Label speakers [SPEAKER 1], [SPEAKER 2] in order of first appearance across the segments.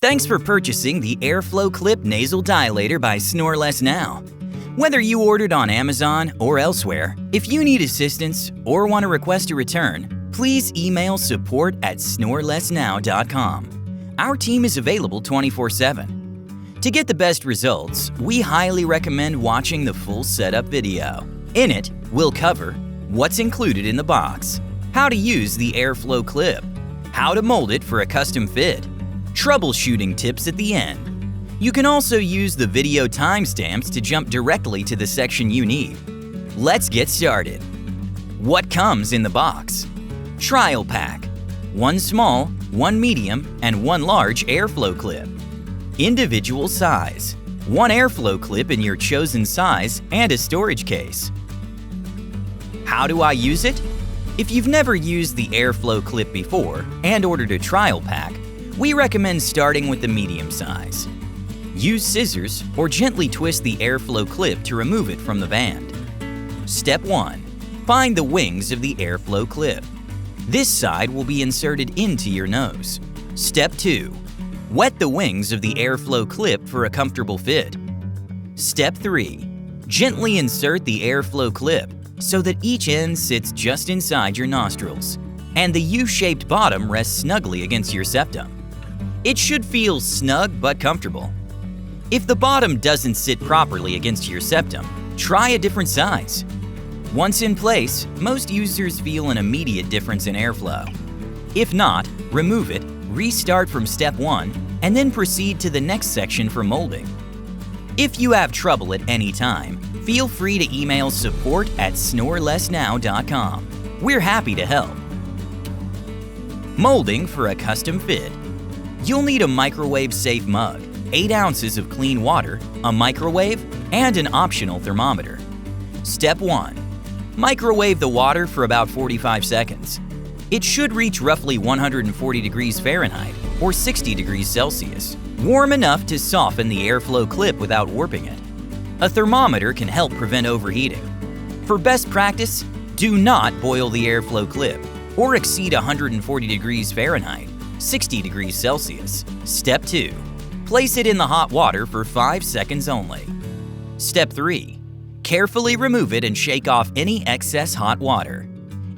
[SPEAKER 1] Thanks for purchasing the Airflow Clip Nasal Dilator by SnoreLessNow. Whether you ordered on Amazon or elsewhere, if you need assistance or want to request a return, please email support@snorelessnow.com. Our team is available 24/7. To get the best results, we highly recommend watching the full setup video. In it, we'll cover what's included in the box, how to use the Airflow Clip, how to mold it for a custom fit, troubleshooting tips at the end. You can also use the video timestamps to jump directly to the section you need. Let's get started. What comes in the box? Trial pack. One small, one medium, and one large Airflow clip. Individual size. One Airflow clip in your chosen size and a storage case. How do I use it? If you've never used the Airflow clip before and ordered a trial pack, we recommend starting with the medium size. Use scissors or gently twist the Airflow clip to remove it from the band. Step 1. Find the wings of the Airflow clip. This side will be inserted into your nose. Step 2. Wet the wings of the Airflow clip for a comfortable fit. Step 3. Gently insert the Airflow clip so that each end sits just inside your nostrils and the U-shaped bottom rests snugly against your septum. It should feel snug but comfortable. If the bottom doesn't sit properly against your septum, try a different size. Once in place, most users feel an immediate difference in airflow. If not, remove it, restart from step 1, and then proceed to the next section for molding. If you have trouble at any time, feel free to email support@snorelessnow.com. We're happy to help. Molding for a custom fit. You'll need a microwave-safe mug, 8 ounces of clean water, a microwave, and an optional thermometer. Step 1. Microwave the water for about 45 seconds. It should reach roughly 140 degrees Fahrenheit or 60 degrees Celsius, warm enough to soften the Airflow clip without warping it. A thermometer can help prevent overheating. For best practice, do not boil the Airflow clip or exceed 140 degrees Fahrenheit, 60 degrees Celsius. Step 2. Place it in the hot water for 5 seconds only. Step 3. Carefully remove it and shake off any excess hot water.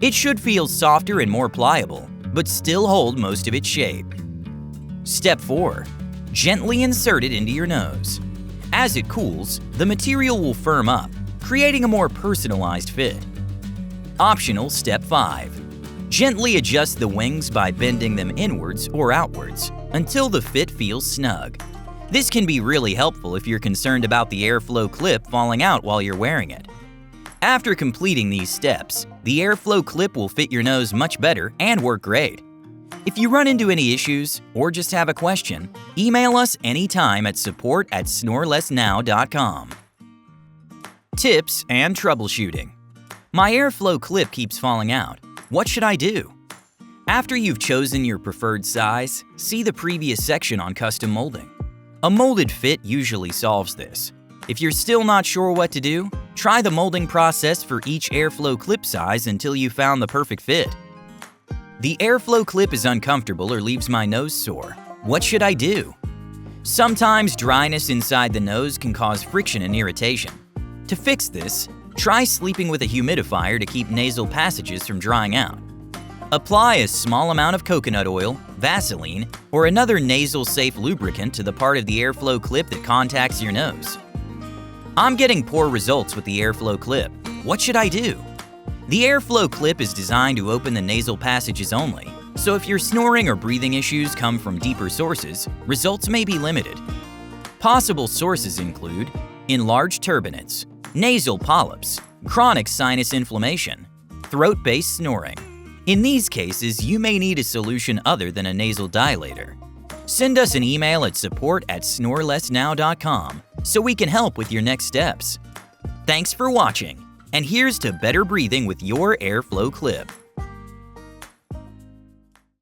[SPEAKER 1] It should feel softer and more pliable, but still hold most of its shape. Step 4. Gently insert it into your nose. As it cools, the material will firm up, creating a more personalized fit. Optional Step 5. Gently adjust the wings by bending them inwards or outwards until the fit feels snug. This can be really helpful if you're concerned about the Airflow clip falling out while you're wearing it. After completing these steps, the Airflow clip will fit your nose much better and work great. If you run into any issues or just have a question, email us anytime at support@snorelessnow.com. Tips and troubleshooting. My Airflow clip keeps falling out. What should I do? After you've chosen your preferred size, see the previous section on custom molding. A molded fit usually solves this. If you're still not sure what to do, try the molding process for each Airflow clip size until you found the perfect fit. The Airflow clip is uncomfortable or leaves my nose sore. What should I do? Sometimes dryness inside the nose can cause friction and irritation. To fix this, try sleeping with a humidifier to keep nasal passages from drying out. Apply a small amount of coconut oil, Vaseline, or another nasal-safe lubricant to the part of the Airflow clip that contacts your nose. I'm getting poor results with the Airflow clip. What should I do? The Airflow clip is designed to open the nasal passages only, so if your snoring or breathing issues come from deeper sources, results may be limited. Possible sources include enlarged turbinates, nasal polyps, chronic sinus inflammation, throat-based snoring. In these cases, you may need a solution other than a nasal dilator. Send us an email at support@snorelessnow.com so we can help with your next steps. Thanks for watching, and here's to better breathing with your Airflow clip.